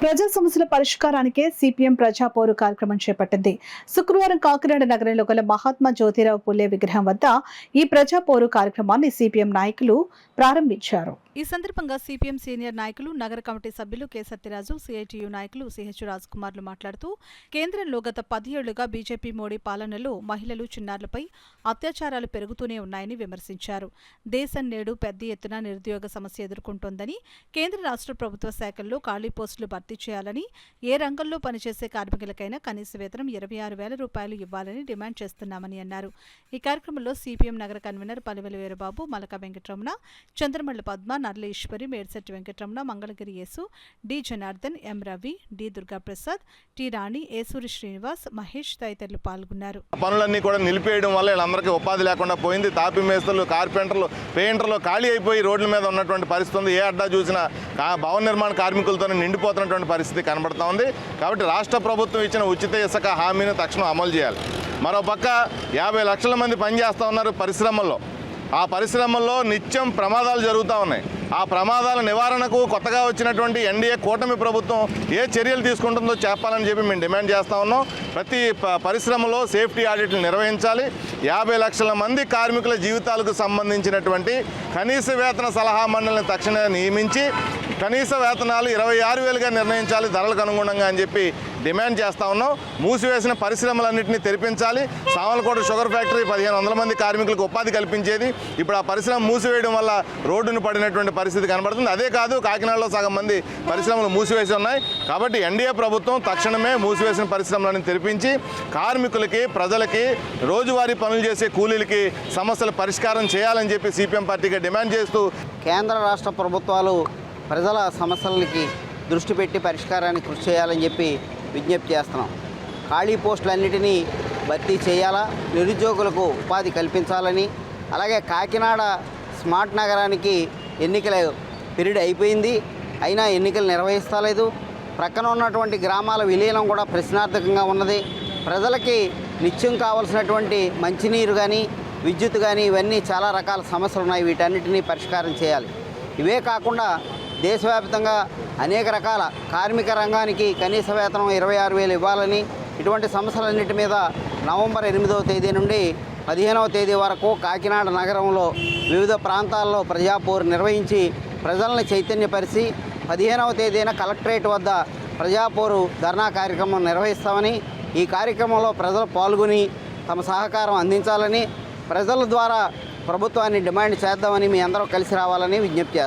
ప్రజా సమస్యల పరిష్కారానికే సిపిఎం ప్రజాపోరు కార్యక్రమం చేపట్టింది. శుక్రవారం కాకినాడ నగరంలో గల మహాత్మా జ్యోతిరావు పుల్లే విగ్రహం వద్ద ఈ ప్రజాపోరు కార్యక్రమాన్ని సిపిఎం నాయకులు ప్రారంభించారు. ఈ సందర్భంగా సిపిఎం సీనియర్ నాయకులు, నగర కమిటీ సభ్యులు కె సత్యరాజు, సిఐటియు నాయకులు సిహెచ్ రాజ్కుమార్లు మాట్లాడుతూ కేంద్రంలో గత 10 ఏళ్లుగా బీజేపీ మోడీ పాలనలో మహిళలు, చిన్నారులపై అత్యాచారాలు పెరుగుతూనే ఉన్నాయని విమర్శించారు. దేశం నేడు పెద్ద ఎత్తున నిరుద్యోగ సమస్య ఎదుర్కొంటోందని, కేంద్ర రాష్ట్ర ప్రభుత్వ శాఖల్లో ఖాళీ పోస్టులు భర్తీ చేయాలని, ఏ రంగంలో పనిచేసే కార్మికులకైనా కనీస వేతనం 26,000 రూపాయలు ఇవ్వాలని డిమాండ్ చేస్తున్నామని అన్నారు. ఈ కార్యక్రమంలో సిపిఎం నగర కన్వీనర్ పలివెల వీరబాబు, మలక వెంకటరమణ, చంద్రమళ్ల పద్మ, నర్ల ఈశ్వరి, మేడ్శెట్టి వెంకటరమణ, మంగళగిరి యేసు, డి జనార్దన్, ఎం రవి, డి దుర్గాప్రసాద్, టి రాణి, ఏసూరి శ్రీనివాస్, మహేష్ తదితరులు పాల్గొన్నారు. పనులన్నీ కూడా నిలిపేయడం వల్ల వీళ్ళందరికీ ఉపాధి లేకుండా పోయింది. తాపి మేస్తలు, కార్పెంటర్లు, పెయింటర్లు ఖాళీ అయిపోయి రోడ్ల మీద ఉన్నటువంటి పరిస్థితి ఉంది. ఏ అడ్డా చూసినా భవన నిర్మాణ కార్మికులతోనే నిండిపోతున్నటువంటి పరిస్థితి కనబడుతూ ఉంది. కాబట్టి రాష్ట్ర ప్రభుత్వం ఇచ్చిన ఉచిత ఇసుక హామీని తక్షణం అమలు చేయాలి. మరోపక్క 50 లక్షల మంది పనిచేస్తూ ఉన్నారు పరిశ్రమల్లో. ఆ పరిశ్రమల్లో నిత్యం ప్రమాదాలు జరుగుతూ ఉన్నాయి. ఆ ప్రమాదాల నివారణకు కొత్తగా వచ్చినటువంటి ఎన్డీఏ కూటమి ప్రభుత్వం ఏ చర్యలు తీసుకుంటుందో చెప్పాలని చెప్పి మేము డిమాండ్ చేస్తూ ఉన్నాం. ప్రతి పరిశ్రమలో సేఫ్టీ ఆడిట్లు నిర్వహించాలి. 50 లక్షల మంది కార్మికుల జీవితాలకు సంబంధించినటువంటి కనీస వేతన సలహా మండలిని తక్షణమే నియమించి కనీస వేతనాలు 26,000గా నిర్ణయించాలి ధరలకు అనుగుణంగా అని చెప్పి డిమాండ్ చేస్తూ ఉన్నాం. మూసివేసిన పరిశ్రమలన్నింటినీ తెరిపించాలి. సామలకోట షుగర్ ఫ్యాక్టరీ 1500 మంది కార్మికులకు ఉపాధి కల్పించేది. ఇప్పుడు ఆ పరిశ్రమ మూసివేయడం వల్ల రోడ్డును పడినటువంటి పరిస్థితి కనబడుతుంది. అదే కాదు, కాకినాడలో సగం మంది పరిశ్రమలు మూసివేసి ఉన్నాయి. కాబట్టి ఎన్డీఏ ప్రభుత్వం తక్షణమే మూసివేసిన పరిశ్రమలను తెరిపించి కార్మికులకి, ప్రజలకి, రోజువారీ పనులు చేసే కూలీలకి సమస్యల పరిష్కారం చేయాలని చెప్పి సిపిఎం పార్టీగా డిమాండ్ చేస్తూ కేంద్ర రాష్ట్ర ప్రభుత్వాలు ప్రజల సమస్యలకి దృష్టి పెట్టి పరిష్కారానికి కృషి చేయాలని చెప్పి విజ్ఞప్తి చేస్తున్నాం. ఖాళీ పోస్టులన్నిటినీ భర్తీ చేయాలా, నిరుద్యోగులకు ఉపాధి కల్పించాలని, అలాగే కాకినాడ స్మార్ట్ నగరానికి ఎన్నికల పీరియడ్ అయిపోయింది, అయినా ఎన్నికలు నిర్వహిస్తలేదు. ప్రక్కన ఉన్నటువంటి గ్రామాల విలీనం కూడా ప్రశ్నార్థకంగా ఉన్నది. ప్రజలకి నిత్యం కావాల్సినటువంటి మంచినీరు కానీ, విద్యుత్ కానీ, ఇవన్నీ చాలా రకాల సమస్యలు ఉన్నాయి. వీటన్నిటినీ పరిష్కారం చేయాలి. ఇవే కాకుండా దేశవ్యాప్తంగా అనేక రకాల కార్మిక రంగానికి కనీస వేతనం 26,000 ఇవ్వాలని, ఇటువంటి సమస్యలన్నిటి మీద నవంబర్ 8వ తేదీ నుండి 15వ తేదీ వరకు కాకినాడ నగరంలో వివిధ ప్రాంతాల్లో ప్రజాపోరు నిర్వహించి ప్రజలను చైతన్యపరిచి 15వ తేదీన కలెక్టరేట్ వద్ద ప్రజాపోరు ధర్నా కార్యక్రమం నిర్వహిస్తామని, ఈ కార్యక్రమంలో ప్రజలు పాల్గొని తమ సహకారం అందించాలని, ప్రజల ద్వారా ప్రభుత్వాన్ని డిమాండ్ చేద్దామని మీ అందరూ కలిసి రావాలని విజ్ఞప్తి చేస్తాం.